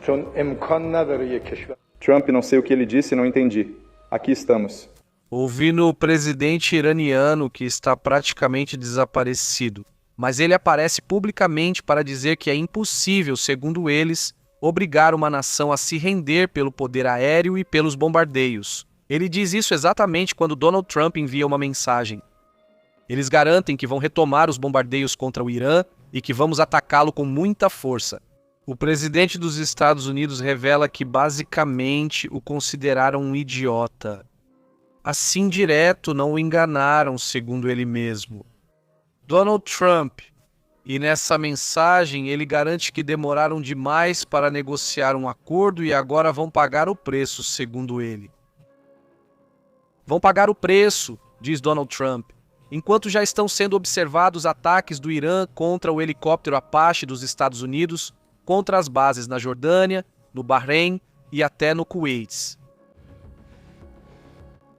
چون امکان نداره یک کشور. Trump, não sei o que ele disse, não entendi. Aqui estamos. Ouvindo o presidente iraniano que está praticamente desaparecido, mas ele aparece publicamente para dizer que é impossível, segundo eles, obrigar uma nação a se render pelo poder aéreo e pelos bombardeios. Ele diz isso exatamente quando Donald Trump envia uma mensagem. Eles garantem que vão retomar os bombardeios contra o Irã e que vamos atacá-lo com muita força. O presidente dos Estados Unidos revela que basicamente o consideraram um idiota. Assim direto não o enganaram, segundo ele mesmo. Donald Trump, e nessa mensagem ele garante que demoraram demais para negociar um acordo e agora vão pagar o preço, segundo ele. Vão pagar o preço, diz Donald Trump, enquanto já estão sendo observados ataques do Irã contra o helicóptero Apache dos Estados Unidos, contra as bases na Jordânia, no Bahrein e até no Kuwait.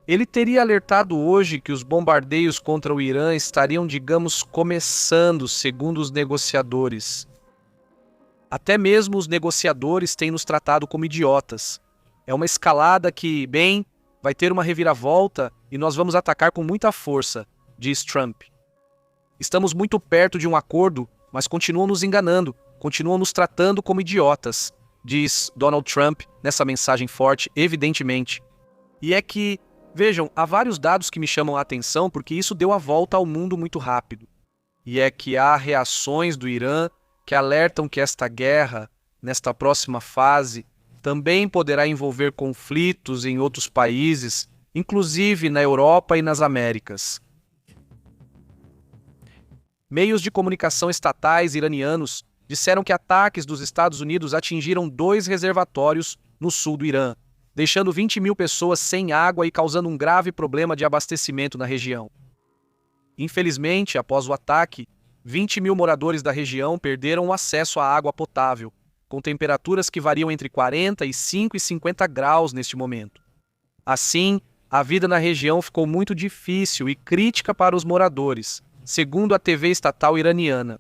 Ele teria alertado hoje que os bombardeios contra o Irã estariam, digamos, começando, segundo os negociadores. Até mesmo os negociadores têm nos tratado como idiotas. É uma escalada que, bem, vai ter uma reviravolta e nós vamos atacar com muita força, diz Trump. Estamos muito perto de um acordo, mas continuam nos enganando, continuam nos tratando como idiotas, diz Donald Trump nessa mensagem forte, evidentemente. E é que, vejam, há vários dados que me chamam a atenção porque isso deu a volta ao mundo muito rápido. E é que há reações do Irã que alertam que esta guerra, nesta próxima fase, também poderá envolver conflitos em outros países, inclusive na Europa e nas Américas. Meios de comunicação estatais iranianos disseram que ataques dos Estados Unidos atingiram 2 reservatórios no sul do Irã, deixando 20 mil pessoas sem água e causando um grave problema de abastecimento na região. Infelizmente, após o ataque, 20 mil moradores da região perderam o acesso à água potável, com temperaturas que variam entre 45 e 50 graus neste momento. Assim, a vida na região ficou muito difícil e crítica para os moradores, segundo a TV estatal iraniana.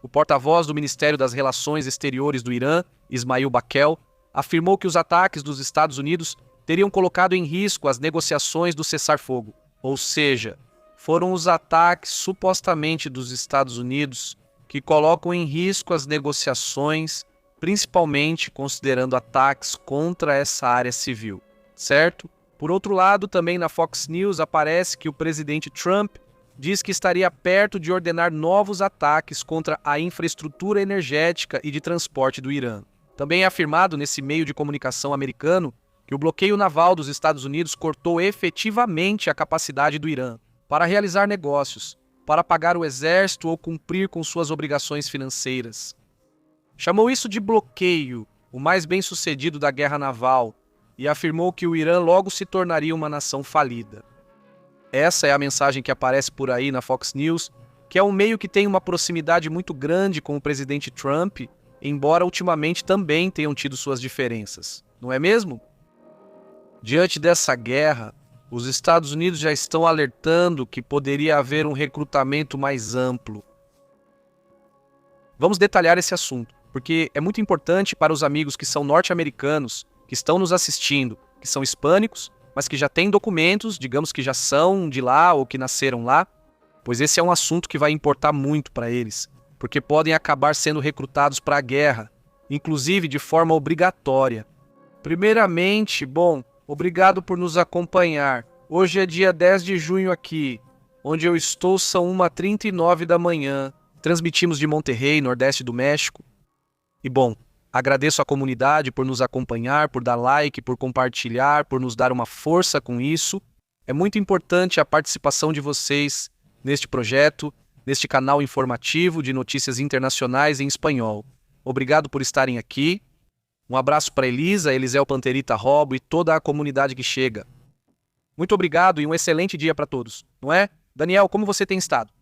O porta-voz do Ministério das Relações Exteriores do Irã, Ismail Baquel, afirmou que os ataques dos Estados Unidos teriam colocado em risco as negociações do cessar-fogo. Ou seja, foram os ataques supostamente dos Estados Unidos que colocam em risco as negociações, principalmente considerando ataques contra essa área civil, certo? Por outro lado, também na Fox News aparece que o presidente Trump diz que estaria perto de ordenar novos ataques contra a infraestrutura energética e de transporte do Irã. Também é afirmado nesse meio de comunicação americano que o bloqueio naval dos Estados Unidos cortou efetivamente a capacidade do Irã para realizar negócios, para pagar o exército ou cumprir com suas obrigações financeiras. Chamou isso de bloqueio, o mais bem-sucedido da guerra naval, e afirmou que o Irã logo se tornaria uma nação falida. Essa é a mensagem que aparece por aí na Fox News, que é um meio que tem uma proximidade muito grande com o presidente Trump, embora ultimamente também tenham tido suas diferenças, não é mesmo? Diante dessa guerra, os Estados Unidos já estão alertando que poderia haver um recrutamento mais amplo. Vamos detalhar esse assunto, porque é muito importante para os amigos que são norte-americanos, que estão nos assistindo, que são hispânicos, mas que já têm documentos, digamos que já são de lá ou que nasceram lá, pois esse é um assunto que vai importar muito para eles, porque podem acabar sendo recrutados para a guerra, inclusive de forma obrigatória. Primeiramente, obrigado por nos acompanhar. Hoje é dia 10 de junho aqui, onde eu estou são 1h39 da manhã. Transmitimos de Monterrey, Nordeste do México. E agradeço à comunidade por nos acompanhar, por dar like, por compartilhar, por nos dar uma força com isso. É muito importante a participação de vocês neste projeto, neste canal informativo de notícias internacionais em espanhol. Obrigado por estarem aqui. Um abraço para Elisa, Eliseu Panterita Robo e toda a comunidade que chega. Muito obrigado e um excelente dia para todos, não é? Daniel, como você tem estado?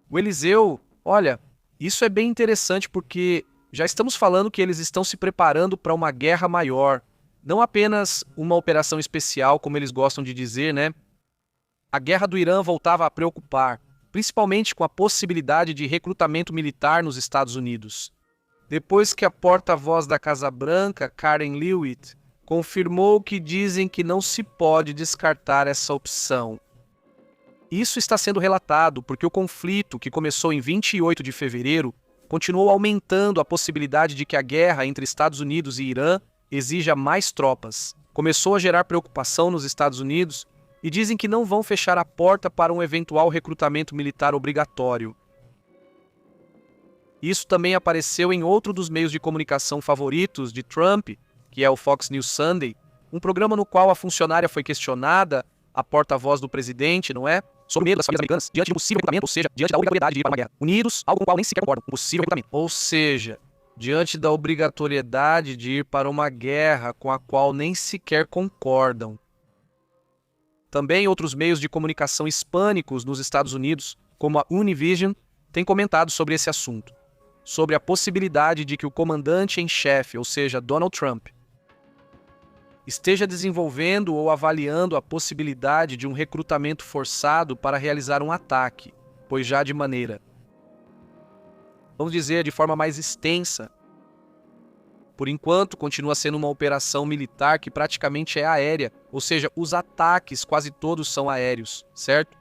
O Eliseu, olha, isso é bem interessante porque já estamos falando que eles estão se preparando para uma guerra maior. Não apenas uma operação especial, como eles gostam de dizer, né? A guerra do Irã voltava a preocupar, principalmente com a possibilidade de recrutamento militar nos Estados Unidos. depois que a porta-voz da Casa Branca, Karen Leavitt, confirmou que dizem que não se pode descartar essa opção. Isso está sendo relatado porque o conflito, que começou em 28 de fevereiro, continuou aumentando a possibilidade de que a guerra entre Estados Unidos e Irã exija mais tropas. Começou a gerar preocupação nos Estados Unidos e dizem que não vão fechar a porta para um eventual recrutamento militar obrigatório. Isso também apareceu em outro dos meios de comunicação favoritos de Trump, que é o Fox News Sunday, um programa no qual a funcionária foi questionada, a porta-voz do presidente, não é? Sobre o medo das famílias americanas diante de um possível recrutamento, ou seja, diante da obrigatoriedade de ir para uma guerra. Unidos, algo com o qual nem sequer concordam, um possível recrutamento. Ou seja, diante da obrigatoriedade de ir para uma guerra com a qual nem sequer concordam. Também outros meios de comunicação hispânicos nos Estados Unidos, como a Univision, têm comentado sobre esse assunto, sobre a possibilidade de que o comandante em chefe, ou seja, Donald Trump, esteja desenvolvendo ou avaliando a possibilidade de um recrutamento forçado para realizar um ataque, pois já de maneira, vamos dizer, de forma mais extensa. Por enquanto, continua sendo uma operação militar que praticamente é aérea, ou seja, os ataques quase todos são aéreos, certo?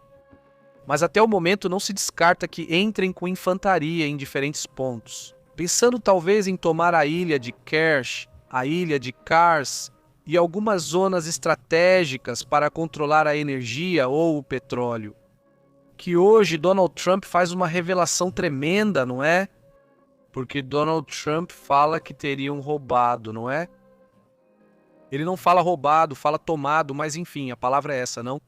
Mas até o momento não se descarta que entrem com infantaria em diferentes pontos, pensando talvez em tomar a ilha de Kerch, a ilha de Kars e algumas zonas estratégicas para controlar a energia ou o petróleo. Que hoje Donald Trump faz uma revelação tremenda, não é? Porque Donald Trump fala que teriam roubado, não é? Ele não fala roubado, fala tomado, mas enfim, a palavra é essa, não?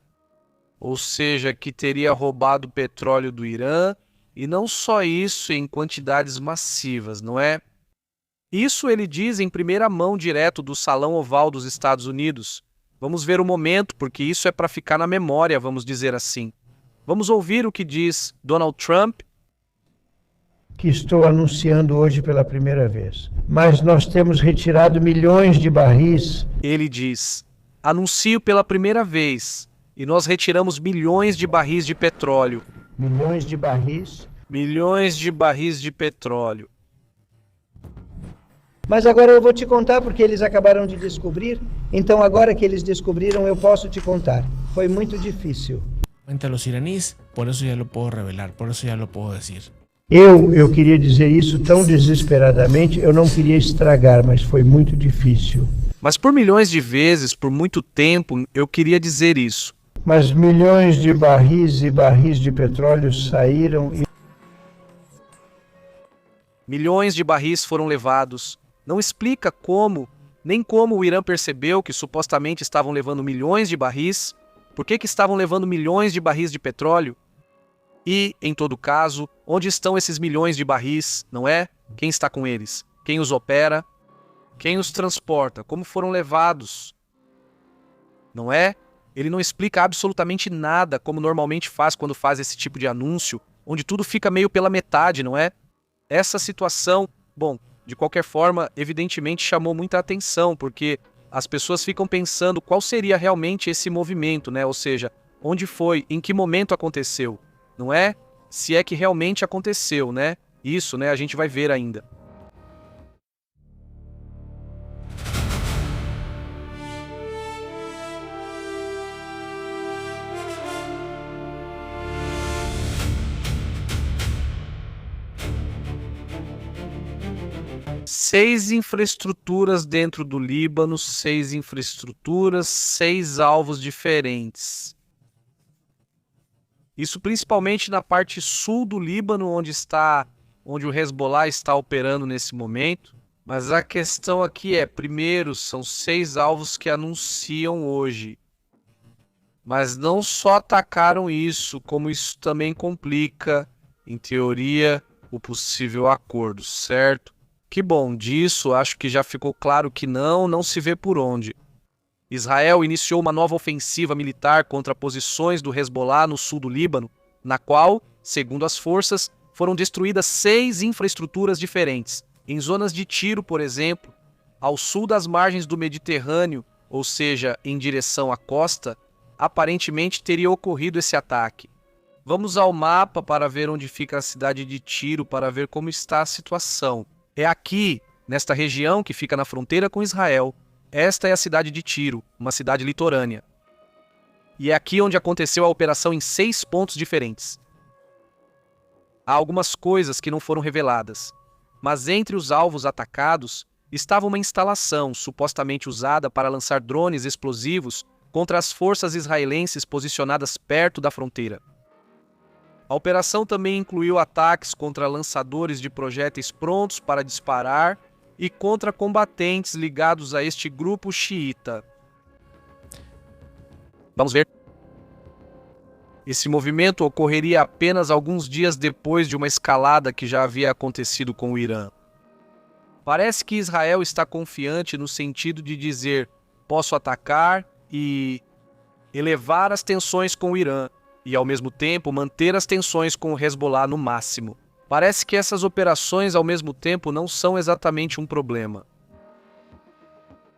Ou seja, que teria roubado petróleo do Irã, e não só isso em quantidades massivas, não é? Isso ele diz em primeira mão direto do Salão Oval dos Estados Unidos. Vamos ver o momento, porque isso é para ficar na memória, vamos dizer assim. Vamos ouvir o que diz Donald Trump. Que estou anunciando hoje pela primeira vez. Mas nós temos retirado milhões de barris. Ele diz, anuncio pela primeira vez, e nós retiramos milhões de barris de petróleo. Milhões de barris. Milhões de barris de petróleo. Mas agora eu vou te contar porque eles acabaram de descobrir. Então agora que eles descobriram, eu posso te contar. Foi muito difícil. A los iraníes, por eso ya lo puedo revelar, por eso ya lo puedo decir. Eu queria dizer isso tão desesperadamente, eu não queria estragar, mas foi muito difícil. Mas por milhões de vezes, por muito tempo, eu queria dizer isso. Mas milhões de barris e barris de petróleo saíram e... Milhões de barris foram levados. Não explica como, nem como o Irã percebeu que supostamente estavam levando milhões de barris, por que estavam levando milhões de barris de petróleo. E, em todo caso, onde estão esses milhões de barris, não é? Quem está com eles? Quem os opera? Quem os transporta? Como foram levados? Não é? Ele não explica absolutamente nada, como normalmente faz quando faz esse tipo de anúncio, onde tudo fica meio pela metade, não é? Essa situação, bom, de qualquer forma, evidentemente chamou muita atenção, porque as pessoas ficam pensando qual seria realmente esse movimento, né? Ou seja, onde foi, em que momento aconteceu, não é? Se é que realmente aconteceu, né? Isso, né? A gente vai ver ainda. Seis infraestruturas dentro do Líbano, 6 infraestruturas, 6 alvos diferentes. Isso principalmente na parte sul do Líbano, onde o Hezbollah está operando nesse momento. Mas a questão aqui é, primeiro, são 6 alvos que anunciam hoje. Mas não só atacaram isso, como isso também complica, em teoria, o possível acordo, certo? Que bom, disso acho que já ficou claro que não se vê por onde. Israel iniciou uma nova ofensiva militar contra posições do Hezbollah no sul do Líbano, na qual, segundo as forças, foram destruídas 6 infraestruturas diferentes. Em zonas de tiro, por exemplo, ao sul das margens do Mediterrâneo, ou seja, em direção à costa, aparentemente teria ocorrido esse ataque. Vamos ao mapa para ver onde fica a cidade de Tiro, para ver como está a situação. É aqui, nesta região que fica na fronteira com Israel, esta é a cidade de Tiro, uma cidade litorânea. E é aqui onde aconteceu a operação em 6 pontos diferentes. Há algumas coisas que não foram reveladas, mas entre os alvos atacados estava uma instalação supostamente usada para lançar drones explosivos contra as forças israelenses posicionadas perto da fronteira. A operação também incluiu ataques contra lançadores de projéteis prontos para disparar e contra combatentes ligados a este grupo xiita. Vamos ver. Esse movimento ocorreria apenas alguns dias depois de uma escalada que já havia acontecido com o Irã. Parece que Israel está confiante no sentido de dizer: posso atacar e elevar as tensões com o Irã, e ao mesmo tempo manter as tensões com o Hezbollah no máximo. Parece que essas operações ao mesmo tempo não são exatamente um problema.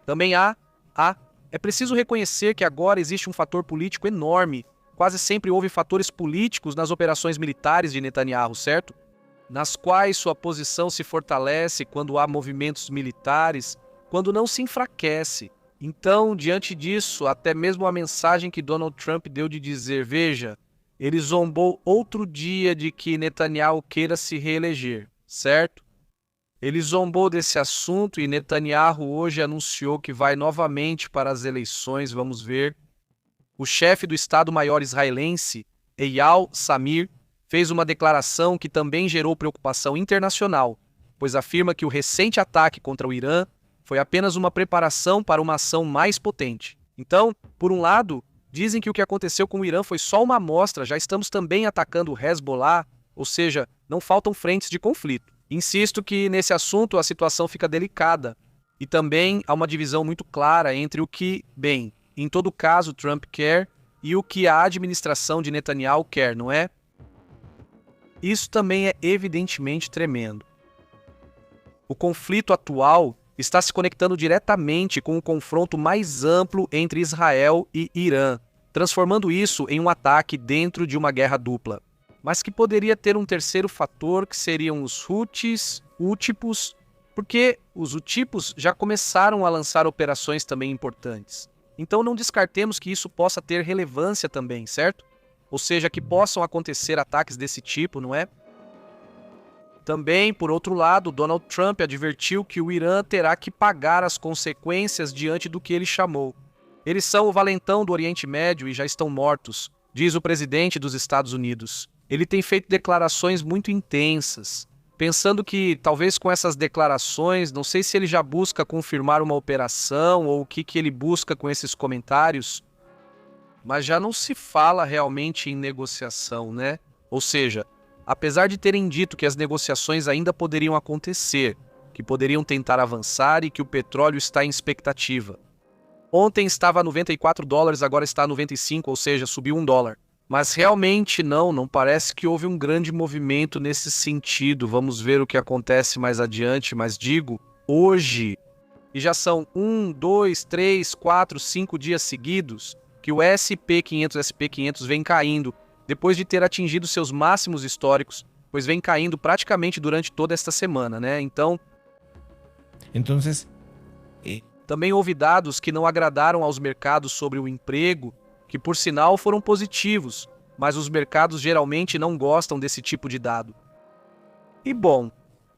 Também é preciso reconhecer que agora existe um fator político enorme. Quase sempre houve fatores políticos nas operações militares de Netanyahu, certo? Nas quais sua posição se fortalece quando há movimentos militares, quando não se enfraquece. Então, diante disso, até mesmo a mensagem que Donald Trump deu de dizer: veja, ele zombou outro dia de que Netanyahu queira se reeleger, certo? Ele zombou desse assunto e Netanyahu hoje anunciou que vai novamente para as eleições, vamos ver. O chefe do Estado-Maior israelense, Eyal Samir, fez uma declaração que também gerou preocupação internacional, pois afirma que o recente ataque contra o Irã foi apenas uma preparação para uma ação mais potente. Então, por um lado, dizem que o que aconteceu com o Irã foi só uma amostra, já estamos também atacando o Hezbollah, ou seja, não faltam frentes de conflito. Insisto que nesse assunto a situação fica delicada e também há uma divisão muito clara entre o que, bem, em todo caso Trump quer e o que a administração de Netanyahu quer, não é? Isso também é evidentemente tremendo. O conflito atual está se conectando diretamente com o confronto mais amplo entre Israel e Irã, transformando isso em um ataque dentro de uma guerra dupla. Mas que poderia ter um terceiro fator, que seriam os Hútipos, porque os Hútipos já começaram a lançar operações também importantes. Então não descartemos que isso possa ter relevância também, certo? Ou seja, que possam acontecer ataques desse tipo, não é? Também, por outro lado, Donald Trump advertiu que o Irã terá que pagar as consequências diante do que ele chamou. Eles são o valentão do Oriente Médio e já estão mortos, diz o presidente dos Estados Unidos. Ele tem feito declarações muito intensas, pensando que talvez com essas declarações, não sei se ele já busca confirmar uma operação ou o que ele busca com esses comentários, mas já não se fala realmente em negociação, né? Ou seja, apesar de terem dito que as negociações ainda poderiam acontecer, que poderiam tentar avançar e que o petróleo está em expectativa. Ontem estava a $94, agora está a 95, ou seja, subiu $1. Mas realmente não parece que houve um grande movimento nesse sentido. Vamos ver o que acontece mais adiante, mas digo, hoje, e já são 1, 2, 3, 4, 5 dias seguidos, que o SP500 vem caindo, depois de ter atingido seus máximos históricos, pois vem caindo praticamente durante toda esta semana, né? Então, também houve dados que não agradaram aos mercados sobre o emprego, que por sinal foram positivos, mas os mercados geralmente não gostam desse tipo de dado. E bom,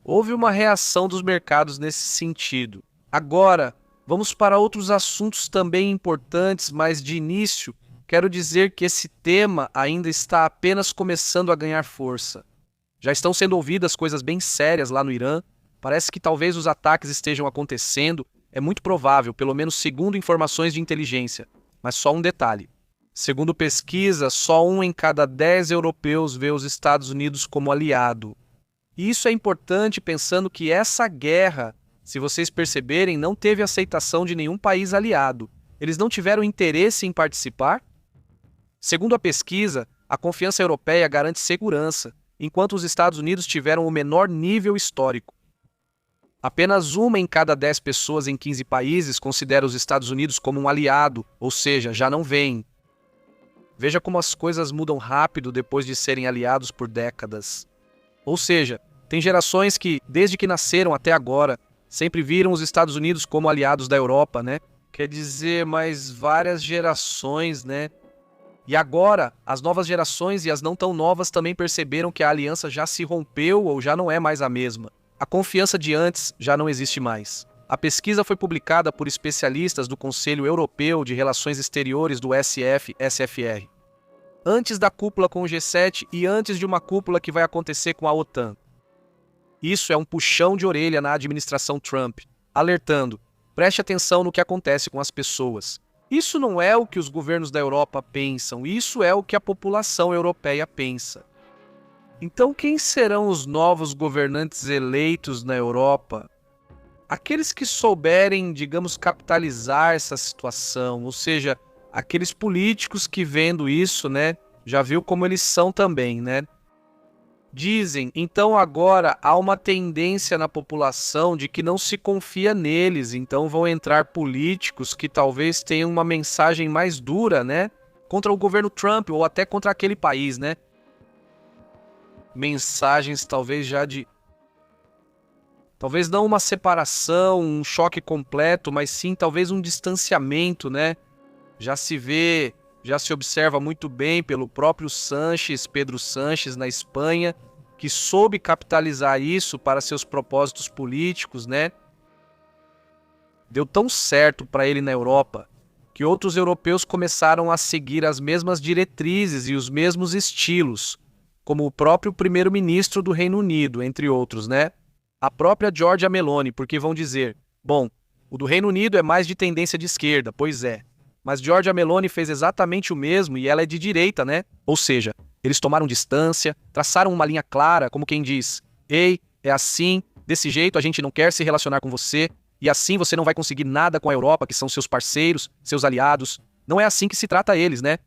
houve uma reação dos mercados nesse sentido. Agora, vamos para outros assuntos também importantes, mas de início, quero dizer que esse tema ainda está apenas começando a ganhar força. Já estão sendo ouvidas coisas bem sérias lá no Irã, parece que talvez os ataques estejam acontecendo, é muito provável, pelo menos segundo informações de inteligência. Mas só um detalhe. Segundo pesquisa, só 1 em cada 10 europeus vê os Estados Unidos como aliado. E isso é importante pensando que essa guerra, se vocês perceberem, não teve aceitação de nenhum país aliado. Eles não tiveram interesse em participar? Segundo a pesquisa, a confiança europeia garante segurança, enquanto os Estados Unidos tiveram o menor nível histórico. Apenas 1 em cada 10 pessoas em 15 países considera os Estados Unidos como um aliado, ou seja, já não veem. Veja como as coisas mudam rápido depois de serem aliados por décadas. Ou seja, Tem gerações que, desde que nasceram até agora, sempre viram os Estados Unidos como aliados da Europa, né? Quer dizer, mais várias gerações, né? E agora, as novas gerações e as não tão novas também perceberam que a aliança já se rompeu ou já não é mais a mesma. A confiança de antes já não existe mais. A pesquisa foi publicada por especialistas do Conselho Europeu de Relações Exteriores do SF-SFR. Antes da cúpula com o G7 e antes de uma cúpula que vai acontecer com a OTAN. Isso é um puxão de orelha na administração Trump, alertando: preste atenção no que acontece com as pessoas. Isso não é o que os governos da Europa pensam, isso é o que a população europeia pensa. Então, quem serão os novos governantes eleitos na Europa? Aqueles que souberem, digamos, capitalizar essa situação, ou seja, aqueles políticos que, vendo isso, né, já viu como eles são também, né? Dizem, então agora há uma tendência na população de que não se confia neles, então vão entrar políticos que talvez tenham uma mensagem mais dura, né? Contra o governo Trump ou até contra aquele país, né? Mensagens talvez já de... Talvez não uma separação, um choque completo, mas sim talvez um distanciamento, né? Já se vê... Já se observa muito bem pelo próprio Sanches, Pedro Sanches, na Espanha, que soube capitalizar isso para seus propósitos políticos, né? Deu tão certo para ele na Europa, que outros europeus começaram a seguir as mesmas diretrizes e os mesmos estilos, como o próprio primeiro-ministro do Reino Unido, entre outros, né? A própria Giorgia Meloni, porque vão dizer, bom, o do Reino Unido é mais de tendência de esquerda, pois é. Mas Giorgia Meloni fez exatamente o mesmo e ela é de direita, né? Ou seja, eles tomaram distância, traçaram uma linha clara, como quem diz: ei, é assim, desse jeito a gente não quer se relacionar com você, e assim você não vai conseguir nada com a Europa, que são seus parceiros, seus aliados. Não é assim que se trata eles, né?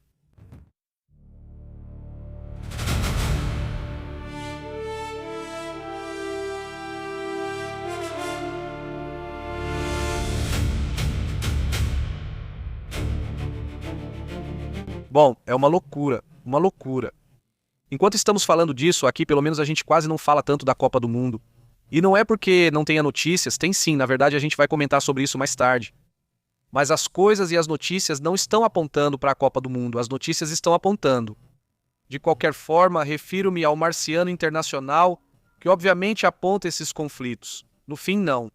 Bom, é uma loucura, uma loucura. Enquanto estamos falando disso, aqui pelo menos a gente quase não fala tanto da Copa do Mundo. E não é porque não tenha notícias, tem sim, na verdade a gente vai comentar sobre isso mais tarde. Mas as coisas e as notícias não estão apontando para a Copa do Mundo, as notícias estão apontando. De qualquer forma, refiro-me ao Marciano Internacional, que obviamente aponta esses conflitos. No fim, não.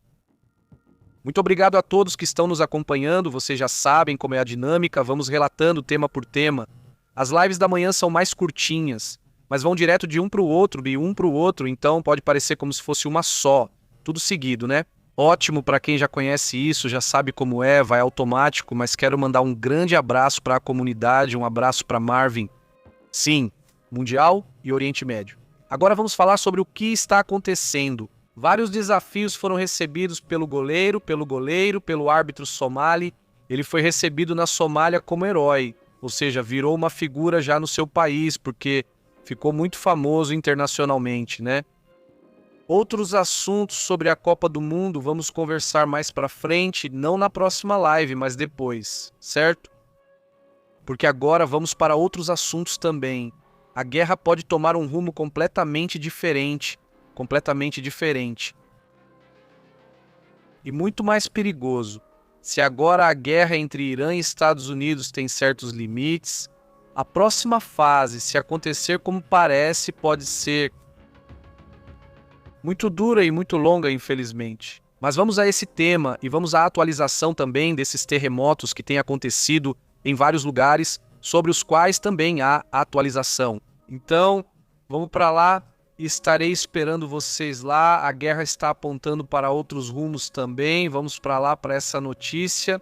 Muito obrigado a todos que estão nos acompanhando, vocês já sabem como é a dinâmica, vamos relatando tema por tema. As lives da manhã são mais curtinhas, mas vão direto de um para o outro, e um para o outro, então pode parecer como se fosse uma só, tudo seguido, né? Ótimo para quem já conhece isso, já sabe como é, vai automático, mas quero mandar um grande abraço para a comunidade, um abraço para Marvin. Sim, Mundial e Oriente Médio. Agora vamos falar sobre o que está acontecendo. Vários desafios foram recebidos pelo goleiro, pelo árbitro somali. Ele foi recebido na Somália como herói, ou seja, virou uma figura já no seu país, porque ficou muito famoso internacionalmente, né? Outros assuntos sobre a Copa do Mundo vamos conversar mais pra frente, não na próxima live, mas depois, certo? Porque agora vamos para outros assuntos também. A guerra pode tomar um rumo completamente diferente. E muito mais perigoso. Se agora a guerra entre Irã e Estados Unidos tem certos limites, a próxima fase, se acontecer como parece, pode ser muito dura e muito longa, infelizmente. Mas vamos a esse tema e vamos à atualização também desses terremotos que têm acontecido em vários lugares, sobre os quais também há atualização. Então, vamos para lá. Estarei esperando vocês lá, a guerra está apontando para outros rumos também, vamos para lá para essa notícia.